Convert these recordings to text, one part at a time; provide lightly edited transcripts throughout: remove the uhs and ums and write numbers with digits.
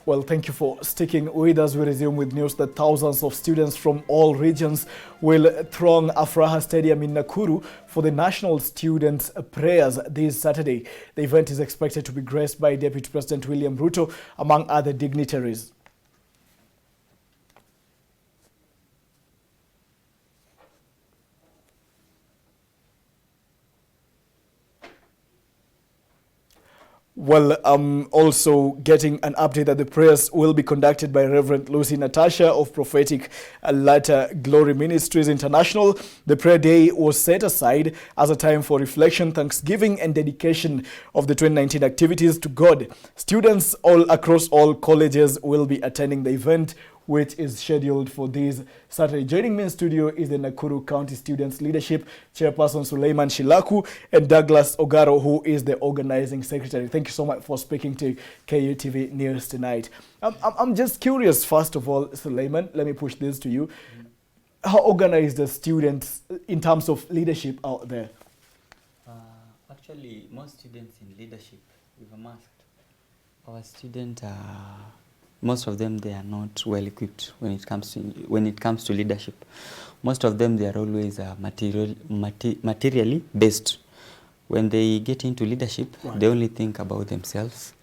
Well, thank you for sticking with us. We resume with news that thousands of students from all regions will throng Afraha Stadium in Nakuru for the National Students' Prayers this Saturday. The event is expected to be graced by Deputy President William Ruto, among other dignitaries. Well, I'm also getting an update that the prayers will be conducted by Reverend Lucy Natasha of Prophetic Latter Glory Ministries International. The prayer day was set aside as a time for reflection, thanksgiving, and dedication of the 2019 activities to God. Students all across all colleges will be attending the event, which is scheduled for this Saturday. Joining me in studio is the Nakuru County Students Leadership Chairperson Suleiman Shilaku and Douglas Ogaro, who is the organizing secretary. Thank you so much for speaking to KUTV News tonight. I'm just curious, first of all, Suleiman, let me push this to you. How organized the students in terms of leadership out there? Actually, most students in leadership, we've asked our students most of them, they are not well equipped when it comes to leadership. Most of them, they are always materially based. When they get into leadership, right, they only think about themselves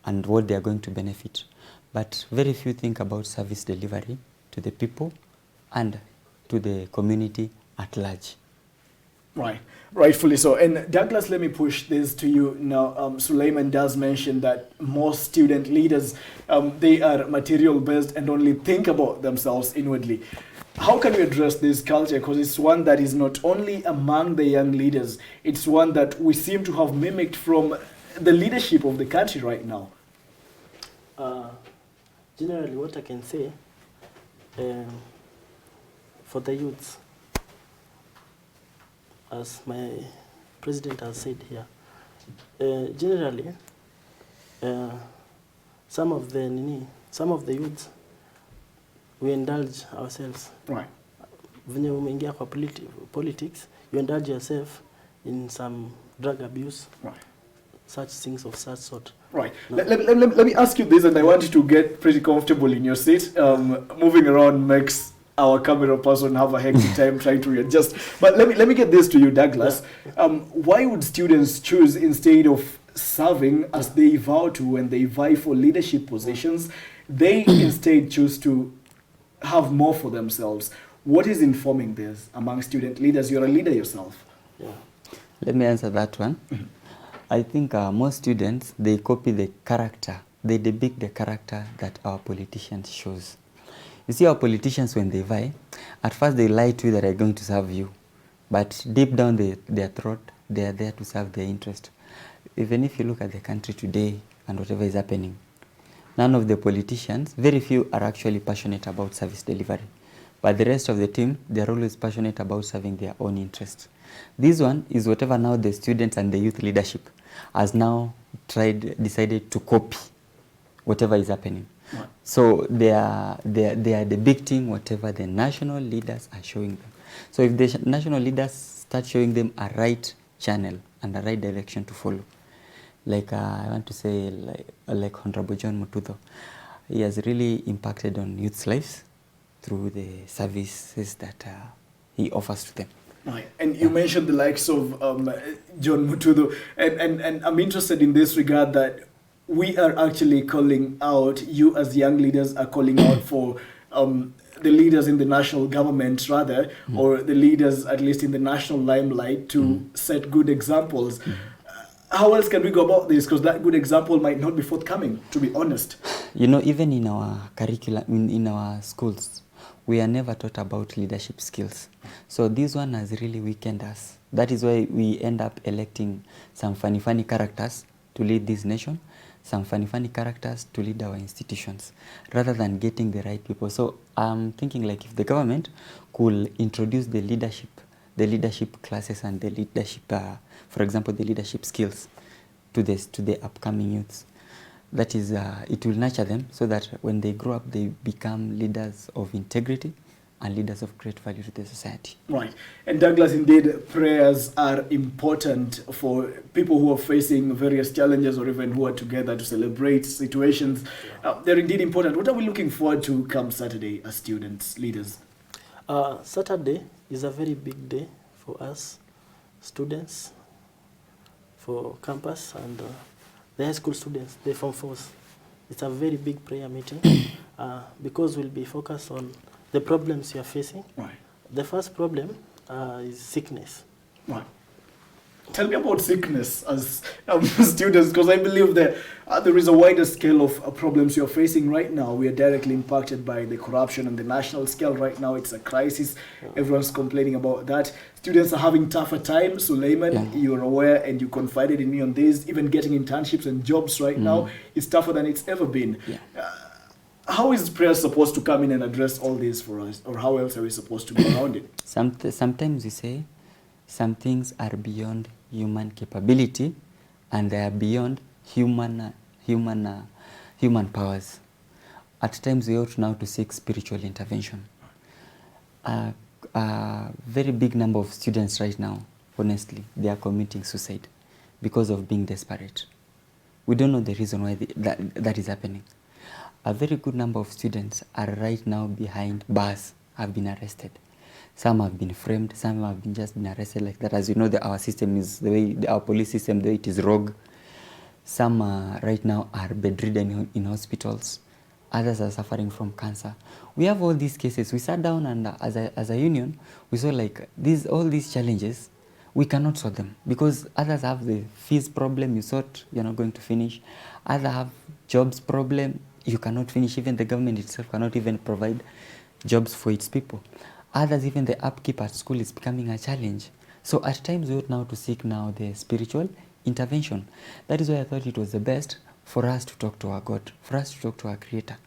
and what they are going to benefit. But very few think about service delivery to the people and to the community at large. Right, rightfully so. And Douglas, let me push this to you now. Suleiman does mention that most student leaders, they are material based and only think about themselves inwardly. How can we address this culture? Because it's one that is not only among the young leaders, it's one that we seem to have mimicked from the leadership of the country right now. Generally, what I can say for the youths, as my president has said here, generally, some of the youths, we indulge ourselves. Right. When you umeingia kwa politics, you indulge yourself in some drug abuse. Right. Such things of such sort. Right. No. Let me ask you this, and I want you to get pretty comfortable in your seat. Moving around makes our camera person have a hectic time trying to readjust. But let me get this to you, Douglas. Why would students choose, instead of serving as they vow to when they vie for leadership positions, they instead choose to have more for themselves? What is informing this among student leaders? You're a leader yourself. Yeah. Let me answer that one. I think most students, they copy the character, they depict the character that our politicians shows. You see, our politicians, when they vie, at first they lie to you that they're going to serve you. But deep down their throat, they are there to serve their interest. Even if you look at the country today and whatever is happening, none of the politicians, very few are actually passionate about service delivery. But the rest of the team, they are always passionate about serving their own interest. This one is whatever now the students and the youth leadership has now decided to copy whatever is happening. Right. So they are depicting whatever the national leaders are showing them. So if the national leaders start showing them a right channel and a right direction to follow, like I want to say, like Honorable John Mutudho, he has really impacted on youth's lives through the services that he offers to them. Right. And you mentioned the likes of John Mutudho, and I'm interested in this regard that we are actually calling out, you as young leaders are calling out for the leaders in the national government, rather, or the leaders at least in the national limelight to set good examples. How else can we go about this? Because that good example might not be forthcoming, to be honest. You know, even in our curriculum, in our schools, we are never taught about leadership skills. So this one has really weakened us. That is why we end up electing some funny characters to lead this nation, some funny characters to lead our institutions, rather than getting the right people. So I'm thinking, like, if the government could introduce the leadership classes and the leadership, for example, the leadership skills to the upcoming youths, that is, it will nurture them so that when they grow up, they become leaders of integrity, and leaders of great value to the society. Right. And Douglas, indeed, prayers are important for people who are facing various challenges or even who are together to celebrate situations. They're indeed important. What are we looking forward to come Saturday as students, leaders? Saturday is a very big day for us, students, for campus, and the high school students, the Form 4s. It's a very big prayer meeting because we'll be focused on the problems you are facing. Right. The first problem is sickness. Right. Tell me about sickness as students, because I believe that there is a wider scale of problems you're facing right now. We are directly impacted by the corruption on the national scale right now. It's a crisis. Everyone's complaining about that. Students are having tougher times. Suleiman, you're aware and you confided in me on this. Even getting internships and jobs right now is tougher than it's ever been. Yeah. How is prayer supposed to come in and address all this for us? Or how else are we supposed to go around it? Sometimes we say some things are beyond human capability and they are beyond human powers. At times we ought now to seek spiritual intervention. A very big number of students right now, honestly, they are committing suicide because of being desperate. We don't know the reason why that is happening. A very good number of students are right now behind bars, have been arrested. Some have been framed, some have just been arrested like that. As you know, our system is the way, our police system, the way it is rogue. Some right now are bedridden in hospitals. Others are suffering from cancer. We have all these cases. We sat down and as a union, we saw like all these challenges, we cannot solve them because others have the fees problem, you thought you're not going to finish. Others have jobs problem, you cannot finish. Even the government itself cannot even provide jobs for its people. Others, even the upkeep at school is becoming a challenge. So at times we ought now to seek now the spiritual intervention. That is why I thought it was the best for us to talk to our God, for us to talk to our Creator,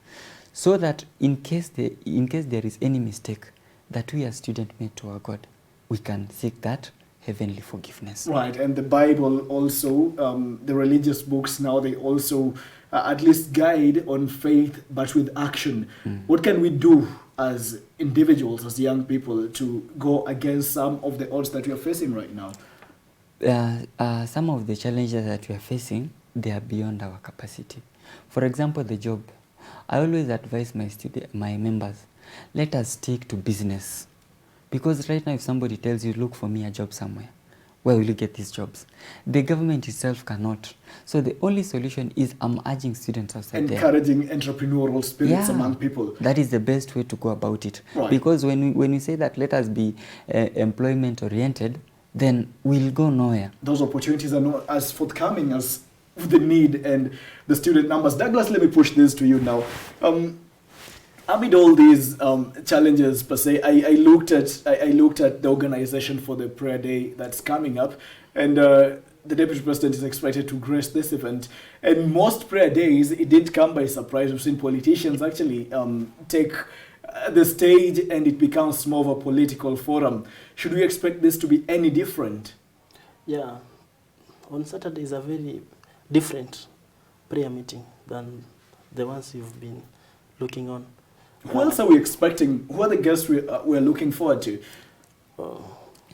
so that in case there is any mistake that we as students made to our God, we can seek that heavenly forgiveness. Right, and the Bible also, the religious books now, they also at least guide on faith, but with action. What can we do as individuals, as young people, to go against some of the odds that we are facing right now? Some of the challenges that we are facing, they are beyond our capacity. For example, the job. I always advise my members, let us stick to business. Because right now if somebody tells you, look for me a job somewhere, where will you get these jobs? The government itself cannot. So the only solution is I'm urging students outside there. Encouraging entrepreneurial spirits among people. That is the best way to go about it. Right. Because when we say that let us be employment oriented, then we'll go nowhere. Those opportunities are not as forthcoming as the need and the student numbers. Douglas, let me push this to you now. Amid all these challenges per se, I looked at the organization for the prayer day that's coming up, and the Deputy President is expected to grace this event. And most prayer days, it did come by surprise. We've seen politicians actually take the stage, and it becomes more of a political forum. Should we expect this to be any different? Yeah, on Saturday is a very different prayer meeting than the ones you've been looking on. Who else are we expecting? Who are the guests we're looking forward to? We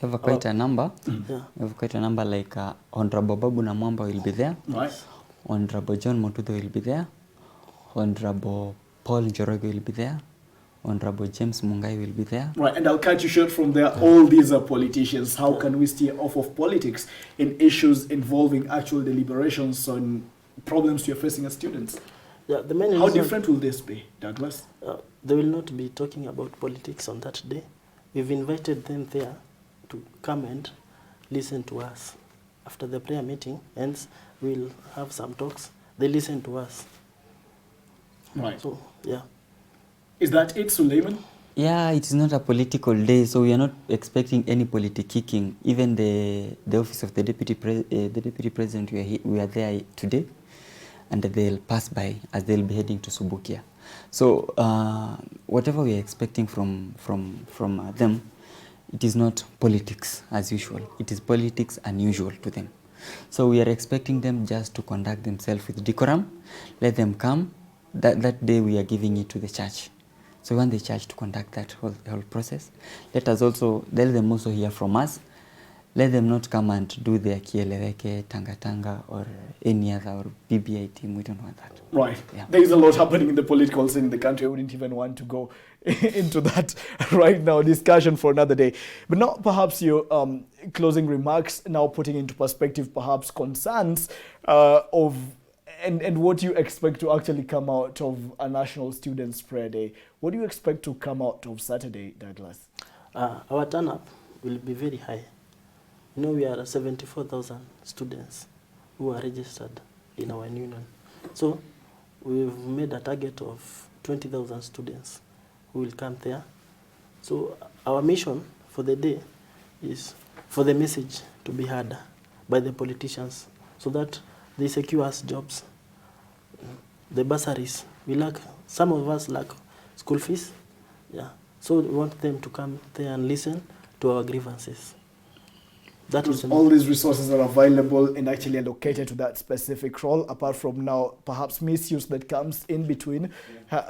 have quite a number. Yeah. We have quite a number like Honorable Babu Namwamba will be there. Right. Honorable John Motudo will be there. Honorable Paul Njoroge will be there. Honorable James Mungai will be there. Right, and I'll cut you short from there. All these are politicians. How can we steer off of politics in issues involving actual deliberations on problems you're facing as students? Yeah, the main How reason, different will this be, Douglas? they will not be talking about politics on that day. We've invited them there to come and listen to us. After the prayer meeting ends, we'll have some talks. They listen to us. Right. So, yeah. Is that it, Suleiman? Yeah, it is not a political day, so we are not expecting any politicking. Even the office of the deputy president, we are there today, and they'll pass by as they'll be heading to Subukia. So whatever we are expecting from them, it is not politics as usual. It is politics unusual to them. So we are expecting them just to conduct themselves with decorum. Let them come. That day we are giving it to the church. So we want the church to conduct that whole process. Let them also hear from us. Let them not come and do their kieleweke, tanga, or any other, or BBI team. We don't want that. Right. Yeah. There is a lot happening in the political scene in the country. I wouldn't even want to go into that right now. Discussion for another day. But now perhaps your closing remarks, now putting into perspective perhaps concerns of and what you expect to actually come out of a National Students' Prayer Day. What do you expect to come out of Saturday, Douglas? Our turn-up will be very high. You know, we are 74,000 students who are registered in our union. So we've made a target of 20,000 students who will come there. So our mission for the day is for the message to be heard by the politicians so that they secure us jobs. The bursaries, some of us lack school fees. Yeah. So we want them to come there and listen to our grievances. That is all these resources are available and actually allocated to that specific role, apart from now perhaps misuse that comes in between,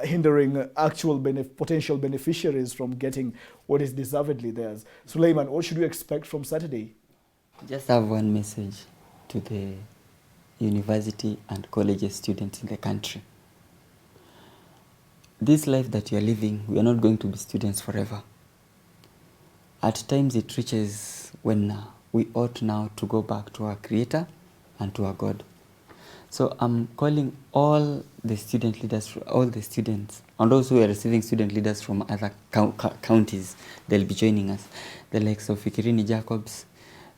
hindering actual potential beneficiaries from getting what is deservedly theirs. Suleiman, what should we expect from Saturday? Just have one message to the university and college students in the country. This life that you are living, we are not going to be students forever. At times it reaches when we ought now to go back to our Creator and to our God. So I'm calling all the student leaders, all the students, and those who are receiving student leaders from other counties, they'll be joining us. The likes of Fikirini Jacobs,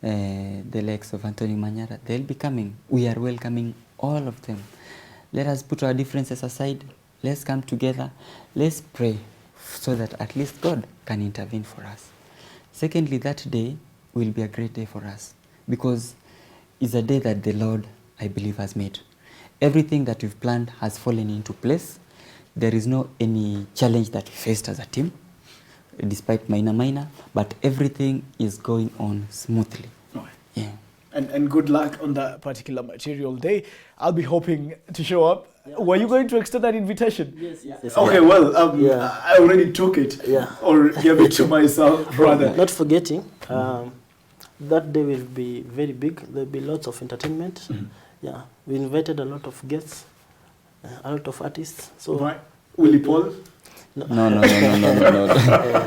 the likes of Anthony Manyara, they'll be coming. We are welcoming all of them. Let us put our differences aside. Let's come together. Let's pray so that at least God can intervene for us. Secondly, that day will be a great day for us because it's a day that the Lord, I believe, has made. Everything that we've planned has fallen into place. There is no any challenge that we faced as a team, despite minor, but everything is going on smoothly. Right. Yeah. And good luck on that particular material day. I'll be hoping to show up. Yeah. Were you going to extend that invitation? Yes. Okay, well, I already took it. Yeah. Or gave it to myself, rather. Not forgetting, that day will be very big. There'll be lots of entertainment. Yeah, we invited a lot of guests, a lot of artists. So, right. Willie Paul? No.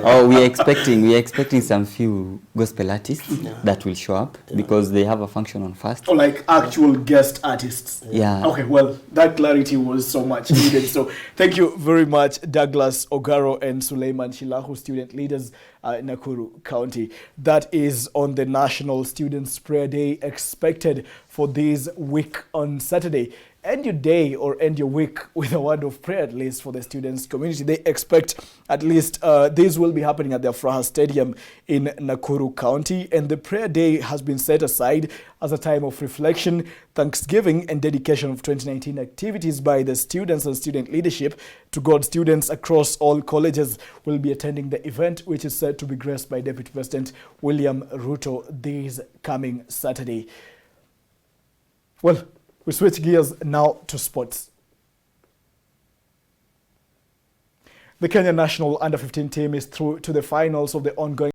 Oh, we are expecting some few gospel artists that will show up because they have a function on first. Or like actual guest artists. Yeah. Okay, well, that clarity was so much needed. So thank you very much, Douglas Ogaro and Suleiman Shilahu, student leaders in Nakuru County. That is on the National Students' Prayer Day expected for this week on Saturday. End your day or end your week with a word of prayer, at least for the students community. They expect at least this will be happening at the Afraha Stadium in Nakuru County. And the prayer day has been set aside as a time of reflection, thanksgiving, and dedication of 2019 activities by the students and student leadership to God. Students across all colleges will be attending the event, which is said to be graced by Deputy President William Ruto this coming Saturday. Well, we switch gears now to sports. The Kenya national under-15 team is through to the finals of the ongoing